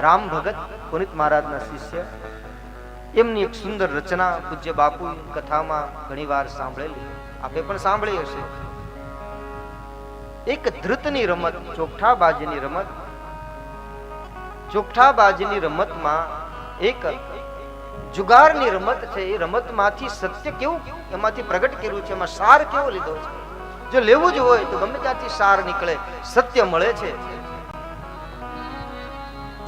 રામ ભગત પુનિત મહારાજના શિષ્ય, એમની એક સુંદર રચના પૂજ્ય બાપુ કથામાં ઘણી વાર સાંભળેલી, આપે પણ સાંભળી હશે. એક ધૃતની રમત, ચોકઠાબાજીની રમત. ચોકઠાબાજીની રમતમાં એક જુગારની રમત છે. એ રમતમાંથી સત્ય કેવું એમાંથી પ્રગટ કર્યું છે, એમાં સાર કેવો લીધો છે. જો લેવું જ હોય તો ગમે ત્યાંથી સાર નીકળે, સત્ય મળે છે.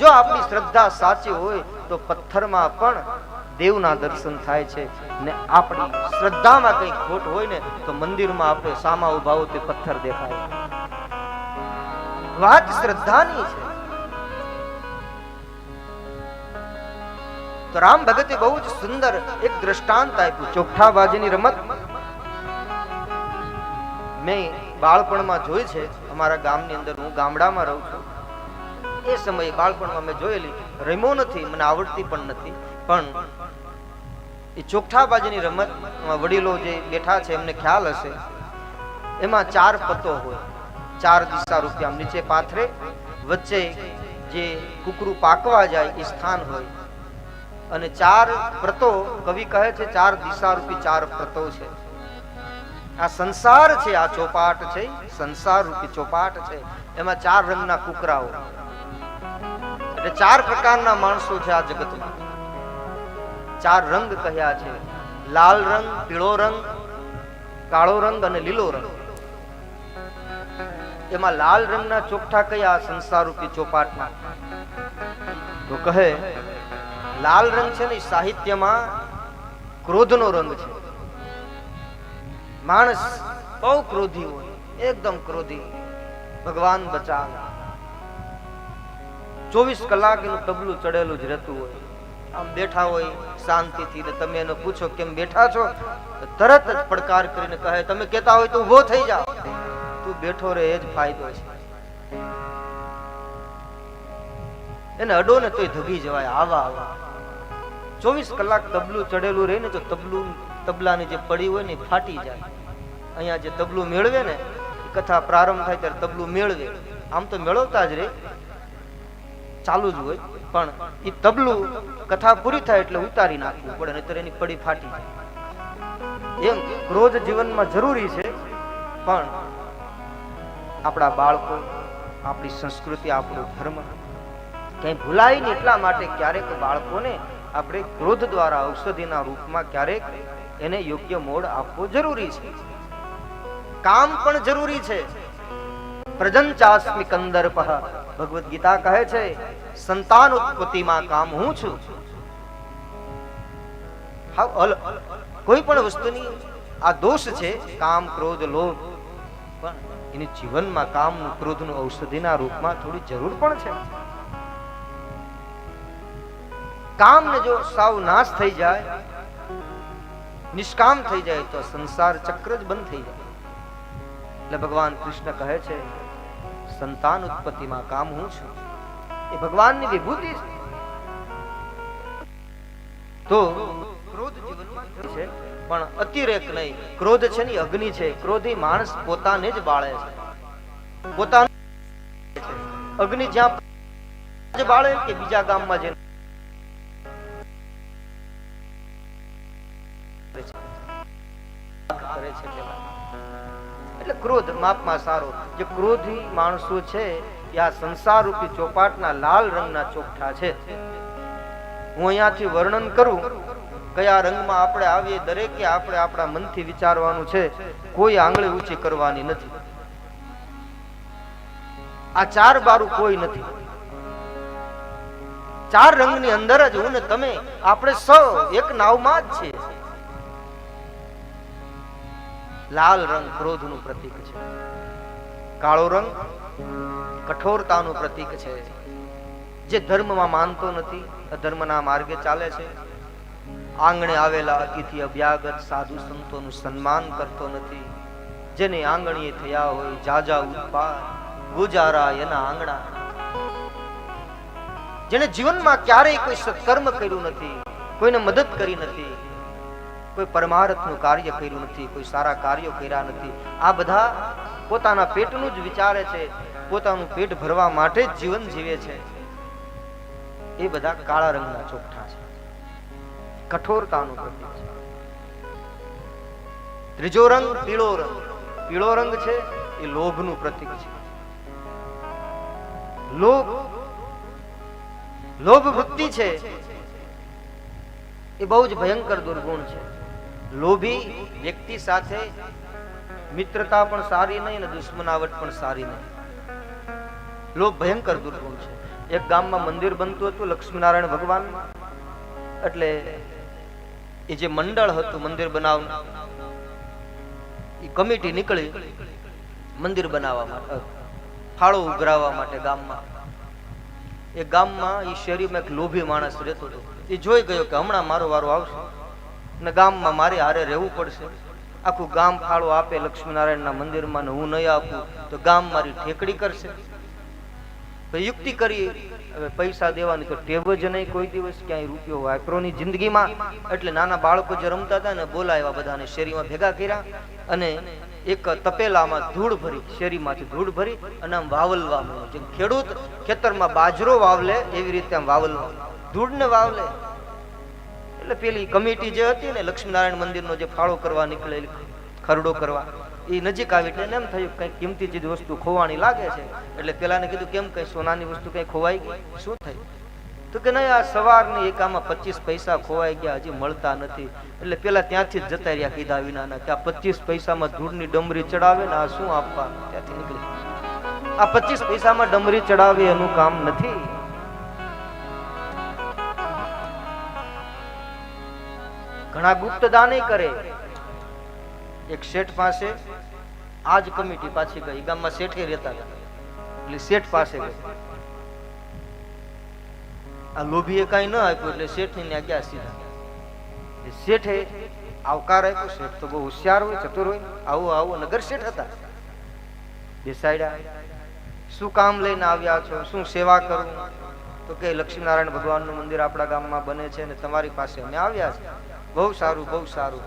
જો આપણી શ્રદ્ધા સાચી હોય તો પથ્થરમાં પણ દેવના દર્શન થાય છે, ને આપણી શ્રદ્ધામાં કઈ ખોટ હોય ને તો મંદિરમાં આપણે સામા ઉભા હોય તો પથ્થર દેખાય. વાત શ્રદ્ધાની છે. તો રામ ભગતે બહુ જ સુંદર એક દ્રષ્ટાંત આપ્યું ચોકઠાબાજીની રમત. મેં બાળપણમાં જોઈ છે. અમારા ગામની અંદર, હું ગામડામાં રહું છું, એ સમયે બાળપણમાં મેં જોયેલી. રમ્યો નથી, મને આવડતી પણ નથી, પણ એ ચોકઠાબાજીની રમત વડીલો જે બેઠા છે એમને ખ્યાલ હશે. એમાં 4 પત્તો હોય, 4 દિશા રૂપિયા નીચે પાથરે, વચ્ચે જે કુકરું પાકવા જાય એ સ્થાન હોય, અને 4 પ્રતો, કવિ કહે છે 4 દિશા રૂપી 4 પ્રતો છે. આ સંસાર છે, આ ચોપાટ છે, સંસાર રૂપી ચોપાટ છે. એમાં 4 રંગના કુકરાઓ, એટલે 4 પ્રકારના માણસો છે આ જગતમાં. 4 રંગ કહ્યા છે: લાલ રંગ, પીળો રંગ, કાળો રંગ અને લીલો રંગ. એમાં લાલ રંગના ચોકઠા કયા? સંસાર રૂપી ચોપાટના. તો કહે લાલ રંગ છે ને સાહિત્યમાં ક્રોધનો રંગ છે. માણસ બહુ ક્રોધી હોય, એકદમ ક્રોધી, ભગવાન બચાવે. 24 કલાક એનું તબલું ચડેલું જ રહેતું હોય. આમ બેઠા હોય શાંતિથી, તમે એને પૂછો કેમ બેઠા છો, તરત જ પડકાર કરીને કહે, તમે કહેતા હોય તો ઊભો થઈ જાઓ. તું બેઠો રહે એ જ ફાયદો છે. એને અડો ને તોય ધગી જવાય. આવા 24 કલાક તબલું ચડેલું રહે ને તો તબલાની જે પડી હોય ને ફાટી જાય. અહીંયા જે તબલું મેળવે ને, કથા પ્રારંભ થાય ત્યારે તબલું મેળવે. આમ તો મેળવતા જ રે, ચાલુ જ હોય, પણ એ તબલું કથા પૂરી થાય એટલે ઉતારી નાખવું પડે, નહીતર એની પડી ફાટી જાય. એમ ક્રોધ જીવનમાં જરૂરી છે, પણ આપણા બાળકો, આપણી સંસ્કૃતિ, આપણો ધર્મ કઈ ભૂલાય નહીં. એટલા માટે ક્યારેક બાળકોને આપણે ક્રોધ દ્વારા ઔષધિના રૂપમાં ક્યારેક એને યોગ્ય મોડ આપવો જરૂરી છે. કામ પણ જરૂરી છે. પ્રજંચાસ્મિ કંદર્પઃ, ભગવદ ગીતા કહે છે, સંતાન ઉત્પત્તિમાં કામ હું છું. કોઈ પણ વસ્તુની આ દોષ છે, કામ, ક્રોધ, લોભ, પણ એની જીવનમાં કામનું, ક્રોધનું ઔષધિના રૂપમાં થોડી જરૂર પણ છે. કામને જો સાવ નાશ થઈ જાય, નિષ્કામ થઈ જાય તો સંસાર ચક્ર જ બંધ થઈ જાય. એટલે ભગવાન કૃષ્ણ કહે છે, સંતાન ઉત્પત્તિમાં કામ હું છું. એ ભગવાનની વિભૂતિ છે. તો ક્રોધ જીવનમાં છે, પણ અતિરેક નહીં. ક્રોધ છે ને અગ્નિ છે. ક્રોધી માણસ પોતાને જ બાળે છે. પોતાનું અગ્નિ જ્યાં બાળે કે બીજા ગામમાં જઈને કરે છે. એટલે ક્રોધ માપમાં સારો. જે ક્રોધી માણસો છે એ આ સંસાર રૂપી ચોપાટના લાલ રંગના ચોકઠા છે. હું અહીંયાથી વર્ણન કરું કયા રંગમાં આપણે આવીએ, દરેકે આપણે આપણા મનથી વિચારવાનું છે. કોઈ આંગળી ઊંચી કરવાની નથી. આ 4 બારું કોઈ નથી. 4 રંગની અંદર જ હું ને તમે, આપણે સૌ એક નાવમાં જ છીએ. લાલ રંગ ક્રોધનું પ્રતીક છે. કાળો રંગ કઠોરતાનું પ્રતીક છે. જે ધર્મમાં માનતો નથી, અધર્મના માર્ગે ચાલે છે, આંગણે આવેલા અતિથિ અભ્યાગત સાધુ સંતોનું સન્માન કરતો નથી, જેને આંગણીએ થયા હોય જાજા ઉત્પાદ, ગુજારા એના આંગણા, જેને જીવનમાં ક્યારેય કોઈ સત્કર્મ કર્યું નથી, કોઈને મદદ કરી નથી, કોઈ પરમાર્થનું કાર્ય કર્યું નથી, કોઈ સારા કાર્યો કર્યા નથી. આ બધા પોતાના પેટનું જ વિચારે છે, પોતાનું પેટ ભરવા માટે જ જીવન જીવે છે. એ બધા કાળા રંગના ચોકઠા છે, કઠોરતાનું પ્રતીક છે. ત્રીજો રંગ પીળો રંગ. પીળો રંગ છે એ લોભનું પ્રતીક છે. લોભ વૃત્તિ છે એ બહુ જ ભયંકર દુર્ગુણ છે. લોભી વ્યક્તિ સાથે મિત્રતા પણ સારી નહીં અને દુશ્મનાવટ પણ સારી નહીં. લોભ ભયંકર દુર્ગુણ છે. એક ગામમાં મંદિર બનતું હતું લક્ષ્મીનારાયણ ભગવાન. એટલે એ જે મંડળ હતું મંદિર બનાવવાનું, એ કમિટી નીકળી મંદિર બનાવવા માટે, ફાળો ઉઘરાવવા માટે ગામમાં. એ ગામમાં એ શેરીમાં એક લોભી માણસ રહેતો હતો. એ જોઈ ગયો કે હમણાં મારો વારો આવશે ને ગામમાં મારે હારે રહેવું પડશે. આખું ગામ ફાળો આપે લક્ષ્મીનારાયણના મંદિરમાં ને હું નહીં આપું તો ગામ મારી ઠેકડી કરશે. તો યુક્તિ કરી, હવે પૈસા દેવાની તો ટેવ જ નહીં કોઈ દિવસ, ક્યાંય રૂપિયો વાપરોની જિંદગીમાં. એટલે નાના બાળકો જે રમતા હતા ને બોલાવ્યા બધાને, શેરીમાં ભેગા કર્યા અને એક તપેલામાં ધૂળ ભરી, શેરીમાંથી ધૂળ ભરી અને આમ વાવલવા માંડ્યો. જેમ ખેડૂત ખેતરમાં બાજરો વાવલે એવી રીતે આમ વાવલવા, ધૂળને વાવલે. એટલે પેલી કમિટી જે હતી ને લક્ષ્મીનારાયણ મંદિરનો જે ફાળો કરવા નીકળેલી, ખરડો કરવા, એ નજીક આવી એટલે એમ થયું કઈ કિંમતી ચીજ વસ્તુ ખોવાણી લાગે છે. એટલે પેલાને કીધું કેમ કઈ સોનાની વસ્તુ કઈ ખોવાઈ ગઈ, શું થયું? તો કે નહીં, આ સવારની એક આમાં 25 પૈસા ખોવાઈ ગયા, હજી મળતા નથી. એટલે પેલા ત્યાંથી જ જતા રહ્યા કીધા વિનાના કે આ 25 પૈસામાં ધૂળની ડમરી ચડાવે ને આ શું આપવા. ત્યાંથી નીકળી. આ 25 પૈસામાં ડમરી ચડાવે એનું કામ નથી. ઘણા ગુપ્ત દાન કરે. એક શેઠ પાસે આજ કમિટી પાછી ગઈ, ગામમાં શેઠે રહેતા હતા એટલે શેઠ પાસે ગઈ. આ લોભીએ કઈ ન આપ્યું એટલે શેઠની ત્યાં ગયા સીધા. શેઠે આવકાર આપ્યો. શેઠ તો બહુ હોશિયાર હોય, ચતુર હોય. આવો આવો નગર શેઠ હતા. બેસાડ્યા. શું કામ લઈને આવ્યા છો, શું સેવા કરું? તો કે લક્ષ્મીનારાયણ ભગવાનનું મંદિર આપણા ગામમાં બને છે અને તમારી પાસે અમે આવ્યા છે. બહુ સારું, બહુ સારું.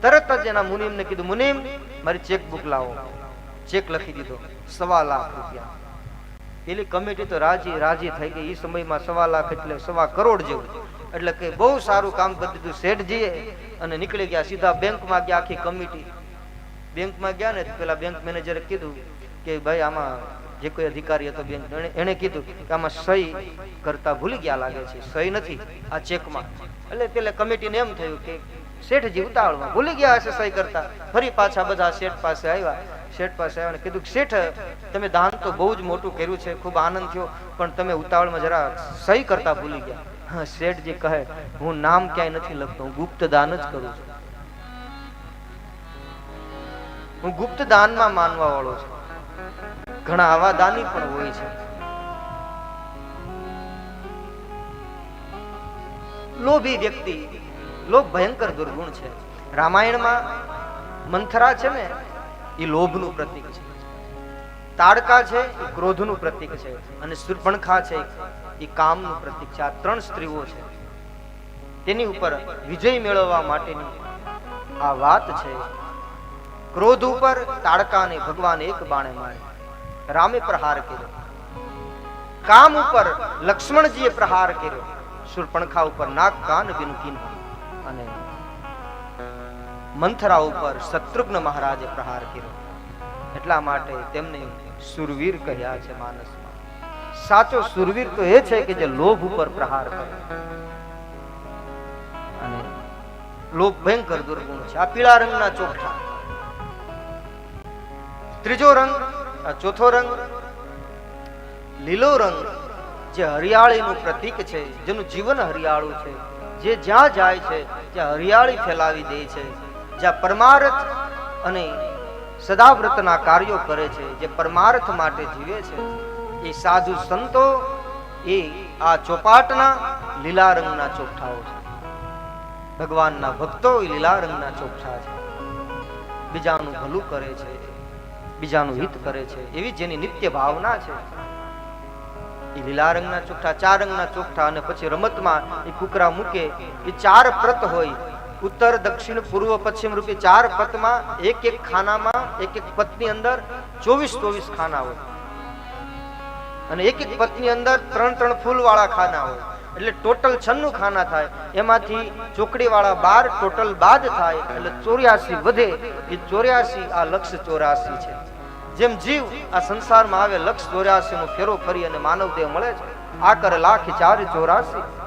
તરત જ એના મુનિમને કીધું, મુનિમ મારી ચેક બુક લાવો. ચેક લખી દીધો, 1.25 લાખ રૂપિયા. પેલી કમિટી તો રાજી થઈ ગઈ. એ સમયમાં 1.25 લાખ એટલે 1.25 કરોડ જેવું. એટલે કે બહુ સારું કામ કરી દીધું શેઠજીએ. અને નીકળી ગયા સીધા બેંકમાં ગયા. આખી કમિટી બેંકમાં ગયા ને પેલા બેંક મેનેજરે કીધું કે ભાઈ આમાં જે કોઈ અધિકારી હતો બેંક, એને કીધું કે આમાં સહી કરતા ભૂલી ગયા લાગે છે, સહી નથી આ ચેકમાં. એટલે પેલા કમિટીને એમ થયું કે શેઠજી ઉતાવળમાં ભૂલી ગયા હશે સહી કરતા. ફરી પાછા બધા શેઠ પાસે આવ્યા. શેઠ પાસે આવ્યા કીધું કે શેઠ તમે દાન તો બહુ જ મોટું કર્યું છે, ખૂબ આનંદ થયો, પણ તમે ઉતાવળમાં જરા સહી કરતા ભૂલી ગયા. હા, શેઠજી કહે હું નામ ક્યાંય નથી લખતો, હું ગુપ્ત દાન જ કરું છું. હું ગુપ્ત દાનમાં માનવા વાળો છું. ઘણા આવા દાની પણ હોય છે. લોભી વ્યક્તિ, લોભ ભયંકર દુર્ગુણ છે. રામાયણમાં મંથરા છે ને એ લોભનું પ્રતીક છે. તાડકા છે એ ક્રોધનું પ્રતીક છે અને શૂર્પણખા છે એ કામનું પ્રતીક છે. આ 3 સ્ત્રીઓ છે. તેની ઉપર વિજય મેળવવા માટેની આ વાત છે. ક્રોધ ઉપર તાડકાને ભગવાન એક બાણે માર્યો, રામે પ્રહાર કર્યો. કામ ઉપર લક્ષ્મણજીએ પ્રહાર કર્યો. શૂર્પણખા ઉપર નાક કાન બિનકીન. અને મંથરા ઉપર શત્રુઘ્ન મહારાજે પ્રહાર કર્યો. એટલા માટે તેમને સુરવીર કહ્યા છે માનસમાં. સાચો સુરવીર તો એ છે કે જે લોભ ઉપર પ્રહાર કરે. અને લોભ ભયંકર દુર્ગુણ છે. આ પીળા રંગના ચોકઠા. ત્રીજો રંગ, આ ચોથો રંગ લીલો રંગ, જે હરિયાળીનું પ્રતીક છે, જેનું જીવન હરિયાળું છે, જે જ્યાં જાય છે ત્યાં હરિયાળી ફેલાવી દે છે, જ્યાં પરમાર્થ અને સદાવ્રતના કાર્યો કરે છે, જે પરમાર્થ માટે જીવે છે, એ સાધુ સંતો એ આ ચોપાટના લીલા રંગના ચોકઠાઓ છે. ભગવાનના ભક્તો એ લીલા રંગના ચોકઠા છે. બીજાનું ભલું કરે છે, બીજાનું હિત કરે છે, એવી જેની નિત્ય ભાવના છે એ લીલા રંગના ચોકઠા. 4 રંગના ચોકઠા. અને પછી રમતમાં એ કુકરા મૂકે એ 4 પ્રત હોય. ઉત્તર, દક્ષિણ, પૂર્વ, પશ્ચિમ રૂપે 4 પતમાં એક ખાનામાં એક પતની અંદર 24 ખાના હોય. અને એક એક પત્ની અંદર 3 ફૂલવાળા ખાના હોય, એટલે ટોટલ 96 ખાના થાય. એમાંથી ચોકડી વાળા 12 ટોટલ બાદ થાય, એટલે 84 વધે. એ 84 આ લક્ષ 84 છે. જેમ જીવ આ સંસારમાં આવે લક્ષ 84 નો ફેરો ફરી અને માનવ દેહ મળે છે. આ કરે 1,04,84